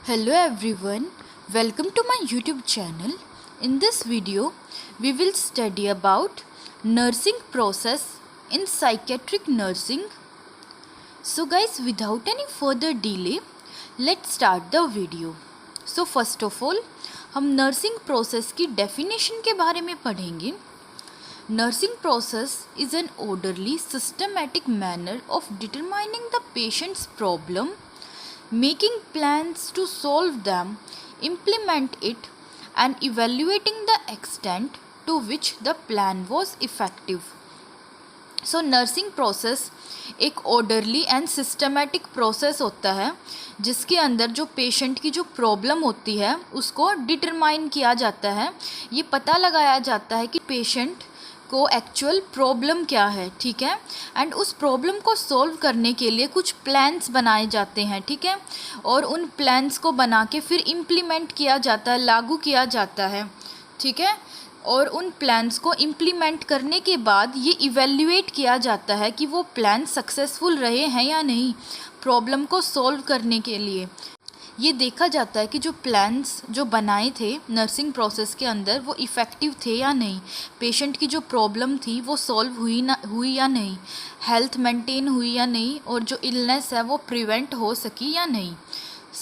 Hello everyone, welcome to my YouTube channel. In this video, we will study about nursing process in psychiatric nursing. So guys, without any further delay, let's start the video. So first of all, हम nursing process की definition के बारे में पढ़ेंगे. Nursing process is an orderly, systematic manner of determining the patient's problem, making plans to solve them, implement it, and evaluating the extent to which the plan was effective. So nursing process एक orderly and systematic process होता है जिसके अंदर जो patient की जो problem होती है उसको डिटरमाइन किया जाता है. ये पता लगाया जाता है कि पेशेंट को एक्चुअल प्रॉब्लम क्या है, ठीक है, एंड उस प्रॉब्लम को सॉल्व करने के लिए कुछ प्लान्स बनाए जाते हैं, ठीक है, और उन प्लान्स को बना के फिर इम्प्लीमेंट किया जाता है, लागू किया जाता है, ठीक है, और उन प्लान्स को इम्प्लीमेंट करने के बाद ये इवेल्युएट किया जाता है कि वो प्लान सक्सेसफुल रहे हैं या नहीं प्रॉब्लम को सॉल्व करने के लिए. ये देखा जाता है कि जो प्लान्स जो बनाए थे नर्सिंग प्रोसेस के अंदर वो इफ़ेक्टिव थे या नहीं, पेशेंट की जो प्रॉब्लम थी वो सॉल्व हुई या नहीं, हेल्थ मेंटेन हुई या नहीं, और जो इलनेस है वो प्रिवेंट हो सकी या नहीं.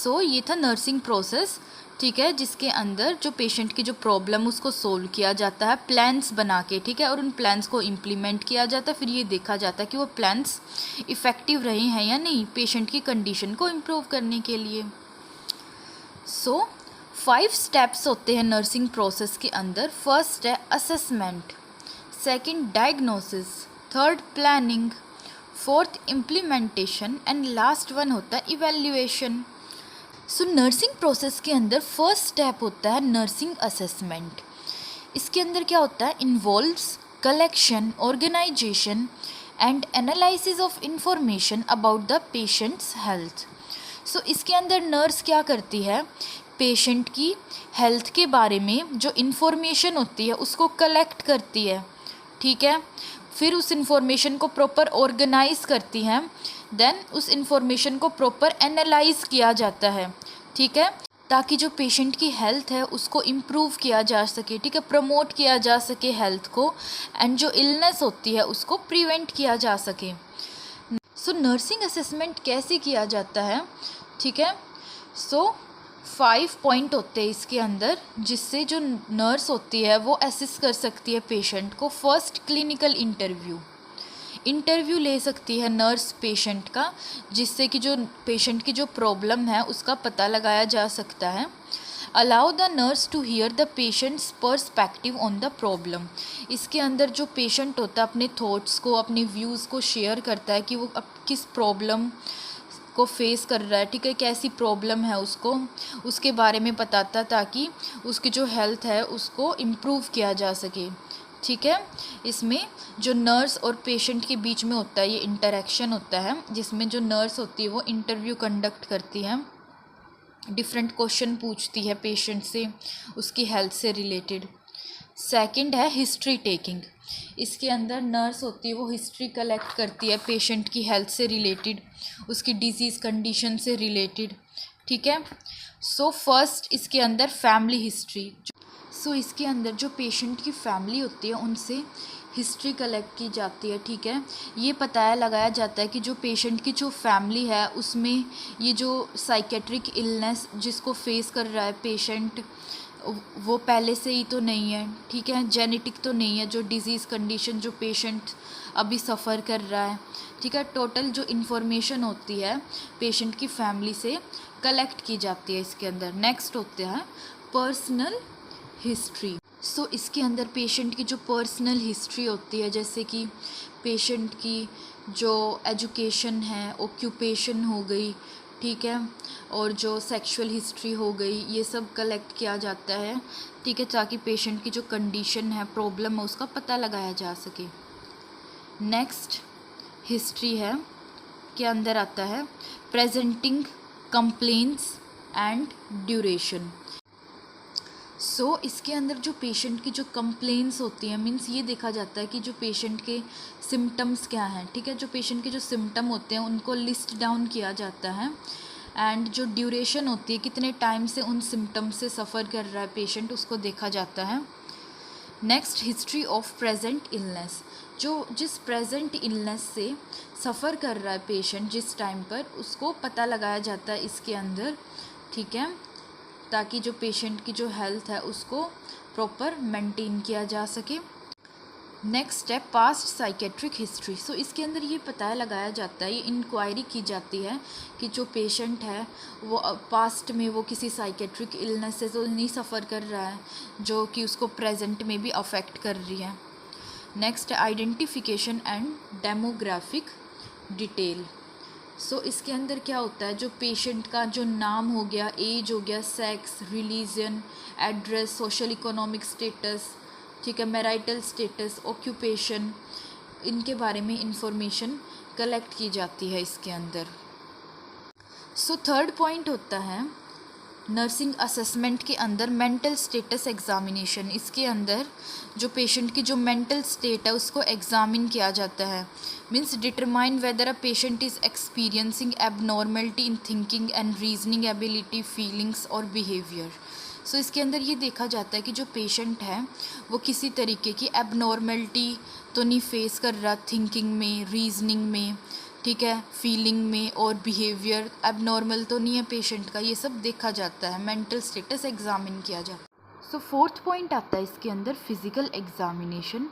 सो ये था नर्सिंग प्रोसेस, ठीक है, जिसके अंदर जो पेशेंट की जो प्रॉब्लम उसको सोल्व किया जाता है प्लान्स बना के, ठीक है, और उन प्लान्स को इम्प्लीमेंट किया जाता है. फिर ये देखा जाता है कि वो प्लान्स इफ़ेक्टिव रहे हैं या नहीं पेशेंट की कंडीशन को इम्प्रूव करने के लिए. सो 5 स्टेप्स होते हैं नर्सिंग प्रोसेस के अंदर. फर्स्ट है assessment, second diagnosis, third planning, fourth implementation and last one होता है इवैल्यूएशन. सो नर्सिंग प्रोसेस के अंदर फर्स्ट स्टेप होता है नर्सिंग असेसमेंट. इसके अंदर क्या होता है, involves collection, organization and analysis of information about the patients health. So इसके अंदर नर्स क्या करती है, पेशेंट की हेल्थ के बारे में जो इन्फॉर्मेशन होती है उसको कलेक्ट करती है, ठीक है, फिर उस इन्फॉर्मेशन को प्रॉपर ऑर्गेनाइज करती हैं, देन उस इन्फॉर्मेशन को प्रॉपर एनालाइज किया जाता है, ठीक है, ताकि जो पेशेंट की हेल्थ है उसको इम्प्रूव किया जा सके, ठीक है, प्रमोट किया जा सके हेल्थ को, एंड जो इलनेस होती है उसको प्रिवेंट किया जा सके. सो नर्सिंग असेसमेंट कैसे किया जाता है, ठीक है. सो 5 पॉइंट होते हैं इसके अंदर जिससे जो नर्स होती है वो असेस कर सकती है पेशेंट को. फर्स्ट क्लिनिकल इंटरव्यू ले सकती है नर्स पेशेंट का, जिससे कि जो पेशेंट की जो प्रॉब्लम है उसका पता लगाया जा सकता है. Allow the nurse to hear the patient's perspective on the problem. इसके अंदर जो पेशेंट होता है अपने थॉट्स को, अपने व्यूज़ को शेयर करता है कि वो अब किस प्रॉब्लम को फेस कर रहा है, ठीक है, कैसी प्रॉब्लम है उसको, उसके बारे में बताता है ताकि उसकी जो हेल्थ है उसको इम्प्रूव किया जा सके, ठीक है. इसमें जो नर्स और पेशेंट के बीच में होता है ये इंटरेक्शन होता है जिसमें जो नर्स होती है वो इंटरव्यू कंडक्ट करती है, डिफरेंट क्वेश्चन पूछती है पेशेंट से उसकी हेल्थ से रिलेटेड. सेकंड है हिस्ट्री टेकिंग. इसके अंदर नर्स होती है वो हिस्ट्री कलेक्ट करती है पेशेंट की हेल्थ से रिलेटेड, उसकी डिजीज़ कंडीशन से रिलेटेड, ठीक है. सो फर्स्ट इसके अंदर फैमिली हिस्ट्री. सो इसके अंदर जो पेशेंट की फैमिली होती है उनसे हिस्ट्री कलेक्ट की जाती है, ठीक है. ये पता लगाया जाता है कि जो पेशेंट की जो फैमिली है उसमें ये जो साइकेट्रिक इलनेस जिसको फेस कर रहा है पेशेंट वो पहले से ही तो नहीं है, ठीक है, जेनेटिक तो नहीं है जो डिज़ीज़ कंडीशन जो पेशेंट अभी सफ़र कर रहा है, ठीक है. टोटल जो इन्फॉर्मेशन होती है पेशेंट की फैमिली से कलेक्ट की जाती है इसके अंदर. नेक्स्ट होता है पर्सनल हिस्ट्री. सो इसके अंदर पेशेंट की जो पर्सनल हिस्ट्री होती है, जैसे कि पेशेंट की जो एजुकेशन है, ऑक्यूपेशन हो गई, ठीक है, और जो सेक्सुअल हिस्ट्री हो गई, ये सब कलेक्ट किया जाता है, ठीक है, ताकि पेशेंट की जो कंडीशन है प्रॉब्लम है उसका पता लगाया जा सके. नेक्स्ट हिस्ट्री है के अंदर आता है प्रेजेंटिंग कंप्लेंट्स एंड ड्यूरेशन. सो इसके अंदर जो पेशेंट की जो कंप्लेंट्स होती हैं, मीन्स ये देखा जाता है कि जो पेशेंट के सिम्टम्स क्या हैं, ठीक है, जो पेशेंट के जो सिम्टम होते हैं उनको लिस्ट डाउन किया जाता है, एंड जो ड्यूरेशन होती है, कितने टाइम से उन सिम्टम्स से सफ़र कर रहा है पेशेंट, उसको देखा जाता है। Next, history of present illness, जो जिस प्रेजेंट इलनेस से सफ़र कर रहा है पेशेंट जिस टाइम पर, उसको पता लगाया जाता है इसके अंदर, ठीक है, ताकि जो पेशेंट की जो हेल्थ है उसको प्रॉपर मेंटेन किया जा सके। Next step, past psychiatric history. So इसके अंदर ये पता लगाया जाता है, ये इंक्वायरी की जाती है कि जो पेशेंट है वो पास्ट में वो किसी साइकेट्रिक इलनेस से तो नहीं सफ़र कर रहा है जो कि उसको प्रेजेंट में भी अफेक्ट कर रही है। Next, identification and demographic detail. So इसके अंदर क्या होता है, जो पेशेंट का जो नाम हो गया, एज हो गया, sex, religion, address, social economic status, ठीक है, मैरिटल स्टेटस, ऑक्यूपेशन, इनके बारे में इंफॉर्मेशन कलेक्ट की जाती है इसके अंदर। सो थर्ड पॉइंट होता है नर्सिंग असेसमेंट के अंदर मेंटल स्टेटस एग्जामिनेशन। इसके अंदर जो पेशेंट की जो मेंटल स्टेट है उसको एग्जामिन किया जाता है, means determine whether a patient is experiencing abnormality in thinking and reasoning ability, feelings और बिहेवियर। सो इसके अंदर ये देखा जाता है कि जो पेशेंट है वो किसी तरीके की एबनॉर्मलिटी तो नहीं फेस कर रहा थिंकिंग में, रीजनिंग में, ठीक है, फीलिंग में, और बिहेवियर एबनॉर्मल तो नहीं है पेशेंट का, ये सब देखा जाता है, मेंटल स्टेटस एग्जामिन किया जाता है। सो फोर्थ पॉइंट आता है इसके अंदर फिज़िकल एग्जामिनेशन।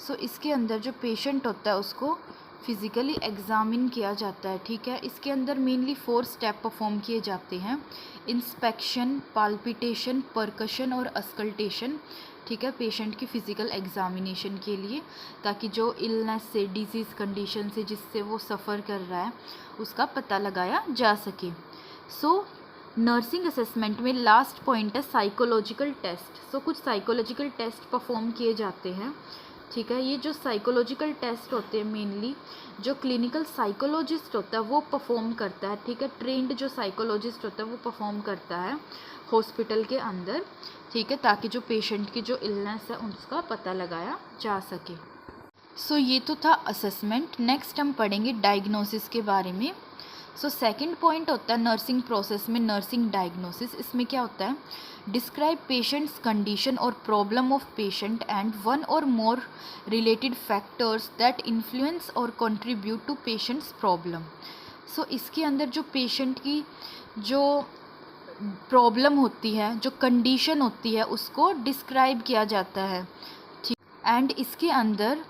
सो इसके अंदर जो पेशेंट होता है उसको फिज़िकली एग्ज़ामिन किया जाता है, ठीक है। इसके अंदर मेनली 4 स्टेप परफॉर्म किए जाते हैं, इंस्पेक्शन, पाल्पिटेशन, परकशन और अस्कल्टेशन, ठीक है, पेशेंट की फ़िज़िकल एग्ज़ामिनेशन के लिए, ताकि जो इलनेस से, डिजीज़ कंडीशन से जिससे वो सफ़र कर रहा है उसका पता लगाया जा सके। सो नर्सिंग असेसमेंट में लास्ट पॉइंट है साइकोलॉजिकल टेस्ट। सो कुछ साइकोलॉजिकल टेस्ट परफॉर्म किए जाते हैं, ठीक है। ये जो साइकोलॉजिकल टेस्ट होते हैं मेनली जो क्लिनिकल साइकोलॉजिस्ट होता है वो परफॉर्म करता है, ठीक है। ट्रेंड जो साइकोलॉजिस्ट होता है वो परफॉर्म करता है हॉस्पिटल के अंदर, ठीक है, ताकि जो पेशेंट की जो इलनेस है उसका पता लगाया जा सके। सो ये तो था असेसमेंट। नेक्स्ट हम पढ़ेंगे डायग्नोसिस के बारे में। सो सेकंड पॉइंट होता है नर्सिंग प्रोसेस में नर्सिंग डायग्नोसिस। इसमें क्या होता है, डिस्क्राइब पेशेंट्स कंडीशन और problem of patient and one or more related factors that influence or contribute to patients problem. So इसके अंदर जो पेशेंट की जो प्रॉब्लम होती है, जो कंडीशन होती है, उसको डिस्क्राइब किया जाता है, ठीक। एंड इसके अंदर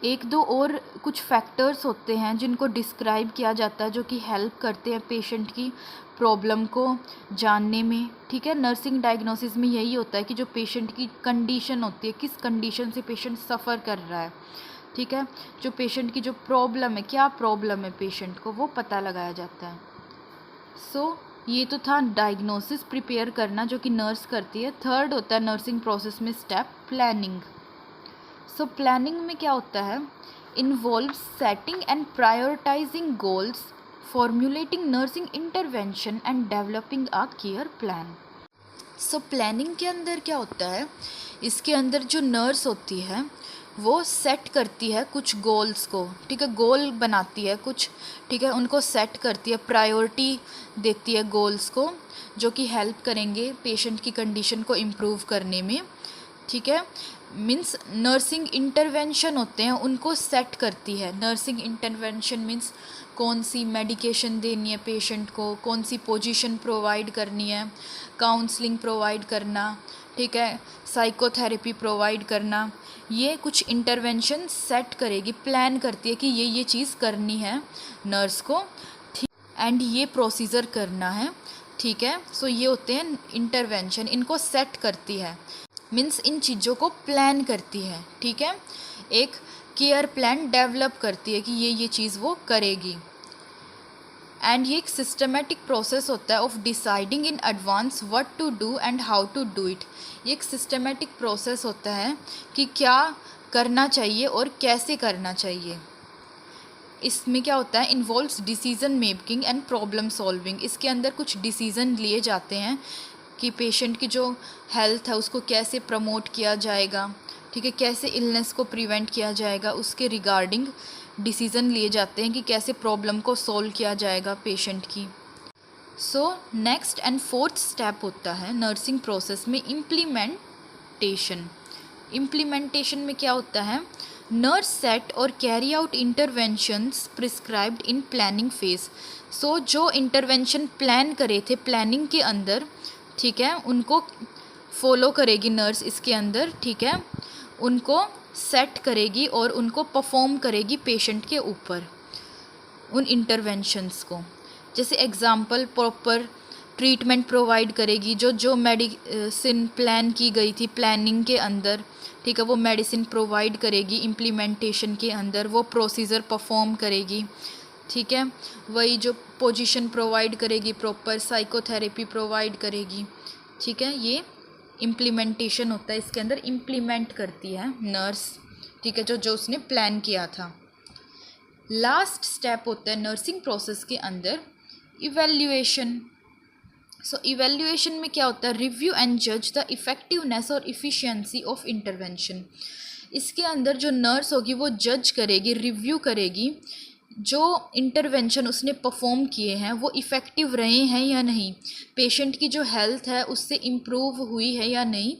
एक दो और कुछ फैक्टर्स होते हैं जिनको डिस्क्राइब किया जाता है जो कि हेल्प करते हैं पेशेंट की प्रॉब्लम को जानने में, ठीक है। नर्सिंग डायग्नोसिस में यही होता है कि जो पेशेंट की कंडीशन होती है, किस कंडीशन से पेशेंट सफ़र कर रहा है, ठीक है, जो पेशेंट की जो प्रॉब्लम है, क्या प्रॉब्लम है पेशेंट को, वो पता लगाया जाता है। सो ये तो था डायग्नोसिस प्रिपेयर करना जो कि नर्स करती है। थर्ड होता है नर्सिंग प्रोसेस में स्टेप प्लानिंग। सो प्लानिंग में क्या होता है, involve setting and prioritising goals, formulating nursing intervention and developing a care plan. So planning के अंदर क्या होता है, इसके अंदर जो नर्स होती है वो सेट करती है कुछ गोल्स को, ठीक है, गोल बनाती है कुछ, ठीक है, उनको सेट करती है, प्रायोरिटी देती है गोल्स को जो कि हेल्प करेंगे पेशेंट की कंडीशन को इम्प्रूव करने में, ठीक है। मीन्स नर्सिंग इंटरवेंशन होते हैं उनको सेट करती है। नर्सिंग इंटरवेंशन मीन्स कौन सी मेडिकेशन देनी है पेशेंट को, कौन सी पोजीशन प्रोवाइड करनी है, काउंसलिंग प्रोवाइड करना, ठीक है, साइकोथेरेपी प्रोवाइड करना, ये कुछ इंटरवेंशन सेट करेगी, प्लान करती है कि ये चीज़ करनी है नर्स को, ठीक, एंड ये प्रोसीजर करना है, ठीक है। सो ये होते हैं इंटरवेंशन, इनको सेट करती है, मीन्स इन चीज़ों को प्लान करती है, ठीक है, एक केयर प्लान डेवलप करती है कि ये चीज़ वो करेगी। एंड ये एक सिस्टमेटिक प्रोसेस होता है of deciding in advance what to do and how to do it. ये एक सिस्टमेटिक प्रोसेस होता है कि क्या करना चाहिए और कैसे करना चाहिए। इसमें क्या होता है, involves decision making and problem solving. इसके अंदर कुछ डिसीज़न लिए जाते हैं कि पेशेंट की जो हेल्थ है उसको कैसे प्रमोट किया जाएगा, ठीक है, कैसे इलनेस को प्रिवेंट किया जाएगा, उसके रिगार्डिंग डिसीज़न लिए जाते हैं कि कैसे प्रॉब्लम को सॉल्व किया जाएगा पेशेंट की। So next and fourth step होता है नर्सिंग प्रोसेस में इम्प्लीमेंटेशन। इम्प्लीमेंटेशन में क्या होता है, नर्स सेट और carry out interventions prescribed in planning phase. So जो इंटरवेंशन प्लान करे थे प्लानिंग के अंदर, ठीक है, उनको फॉलो करेगी नर्स इसके अंदर, ठीक है, उनको सेट करेगी और उनको परफॉर्म करेगी पेशेंट के ऊपर उन इंटरवेंशंस को। जैसे एग्जांपल प्रॉपर ट्रीटमेंट प्रोवाइड करेगी, जो जो मेडिसिन प्लान की गई थी प्लानिंग के अंदर, ठीक है, वो मेडिसिन प्रोवाइड करेगी इम्प्लीमेंटेशन के अंदर, वो प्रोसीजर परफॉर्म करेगी, ठीक है, वही जो पोजीशन प्रोवाइड करेगी, प्रॉपर साइकोथेरेपी प्रोवाइड करेगी, ठीक है, ये इम्प्लीमेंटेशन होता है। इसके अंदर इम्प्लीमेंट करती है नर्स, ठीक है, जो जो उसने प्लान किया था। लास्ट स्टेप होता है नर्सिंग प्रोसेस के अंदर इवैल्यूएशन। सो इवैल्यूएशन में क्या होता है, रिव्यू एंड जज द इफ़ेक्टिवनेस और इफ़िशियंसी ऑफ इंटरवेंशन। इसके अंदर जो नर्स होगी वो जज करेगी, रिव्यू करेगी जो इंटरवेंशन उसने परफॉर्म किए हैं वो इफ़ेक्टिव रहे हैं या नहीं, पेशेंट की जो हेल्थ है उससे इम्प्रूव हुई है या नहीं,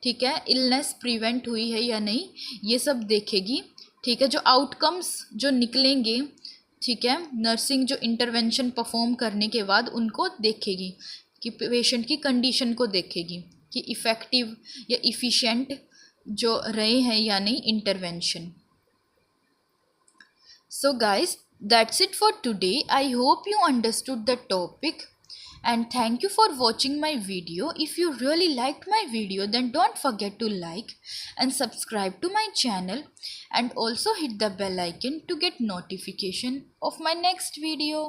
ठीक है, इलनेस प्रिवेंट हुई है या नहीं, ये सब देखेगी, ठीक है, जो आउटकम्स जो निकलेंगे, ठीक है, नर्सिंग जो इंटरवेंशन परफॉर्म करने के बाद उनको देखेगी कि पेशेंट की कंडीशन को देखेगी कि इफ़ेक्टिव या इफ़िशिएंट जो रहे हैं या नहीं intervention. So guys, that's it for today. I hope you understood the topic and thank you for watching my video. If you really liked my video, then don't forget to like and subscribe to my channel and also hit the bell icon to get notification of my next video.